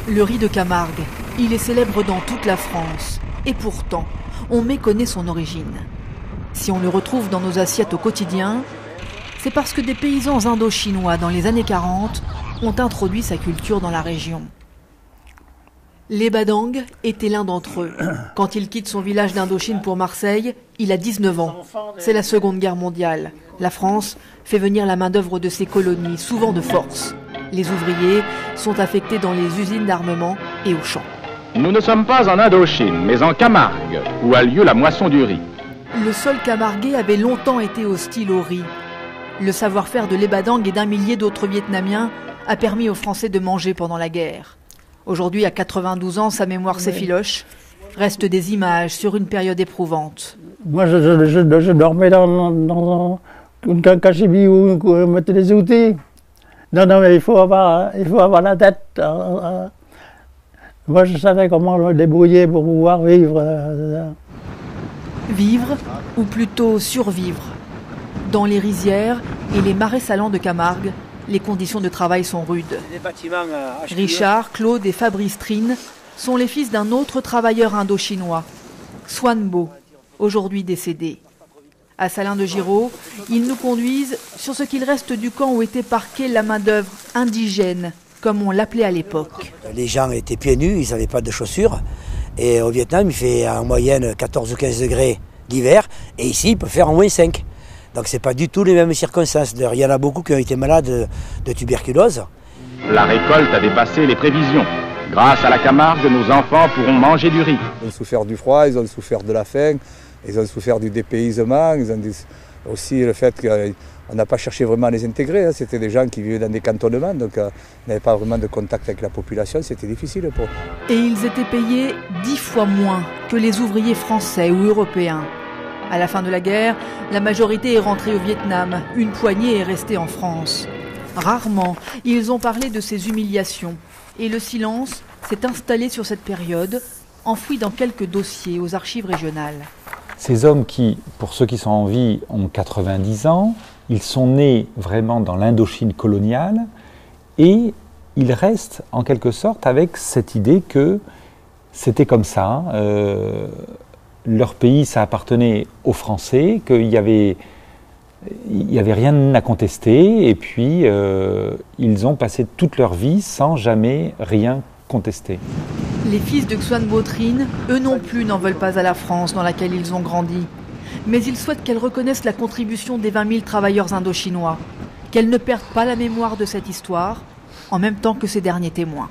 Le riz de Camargue, il est célèbre dans toute la France. Et pourtant, on méconnaît son origine. Si on le retrouve dans nos assiettes au quotidien, c'est parce que des paysans indo-chinois dans les années 40 ont introduit sa culture dans la région. Les Badang était l'un d'entre eux. Quand il quitte son village d'Indochine pour Marseille, il a 19 ans. C'est la Seconde Guerre mondiale. La France fait venir la main-d'œuvre de ses colonies, souvent de force. Les ouvriers sont affectés dans les usines d'armement et aux champs. Nous ne sommes pas en Indochine, mais en Camargue, où a lieu la moisson du riz. Le sol camarguais avait longtemps été hostile au riz. Le savoir-faire de Les Badang et d'un millier d'autres Vietnamiens a permis aux Français de manger pendant la guerre. Aujourd'hui, à 92 ans, sa mémoire s'effiloche. Restent des images sur une période éprouvante. Moi, je dormais dans une cachibi où on mettait des outils. Non, mais il faut avoir la tête. Moi, je savais comment me débrouiller pour pouvoir vivre. Vivre, ou plutôt survivre. Dans les rizières et les marais salants de Camargue, les conditions de travail sont rudes. Richard, Claude et Fabrice Trine sont les fils d'un autre travailleur indo-chinois, Xuan Bo, aujourd'hui décédé. À Salins de Giraud, ils nous conduisent sur ce qu'il reste du camp où était parquée la main-d'œuvre indigène, comme on l'appelait à l'époque. Les gens étaient pieds nus, ils n'avaient pas de chaussures. Et au Vietnam, il fait en moyenne 14 ou 15 degrés l'hiver, et ici, il peut faire en moins 5. Donc ce n'est pas du tout les mêmes circonstances. Il y en a beaucoup qui ont été malades de tuberculose. La récolte a dépassé les prévisions. Grâce à la Camargue, nos enfants pourront manger du riz. Ils ont souffert du froid, ils ont souffert de la faim, ils ont souffert du dépaysement, ils ont aussi le fait qu'on n'a pas cherché vraiment à les intégrer. C'était des gens qui vivaient dans des cantonnements, donc on n'avait pas vraiment de contact avec la population, c'était difficile pour eux. Et ils étaient payés 10 fois moins que les ouvriers français ou européens. À la fin de la guerre, la majorité est rentrée au Vietnam, une poignée est restée en France. Rarement, ils ont parlé de ces humiliations. Et le silence s'est installé sur cette période, enfoui dans quelques dossiers aux archives régionales. Ces hommes qui, pour ceux qui sont en vie, ont 90 ans, ils sont nés vraiment dans l'Indochine coloniale et ils restent en quelque sorte avec cette idée que c'était comme ça. Leur pays, ça appartenait aux Français, qu'il y avait rien à contester, et puis ils ont passé toute leur vie sans jamais rien contester. Les fils de Xuan Bo Trinh, eux non plus, n'en veulent pas à la France dans laquelle ils ont grandi. Mais ils souhaitent qu'elle reconnaisse la contribution des 20 000 travailleurs indochinois, qu'elle ne perde pas la mémoire de cette histoire, en même temps que ses derniers témoins.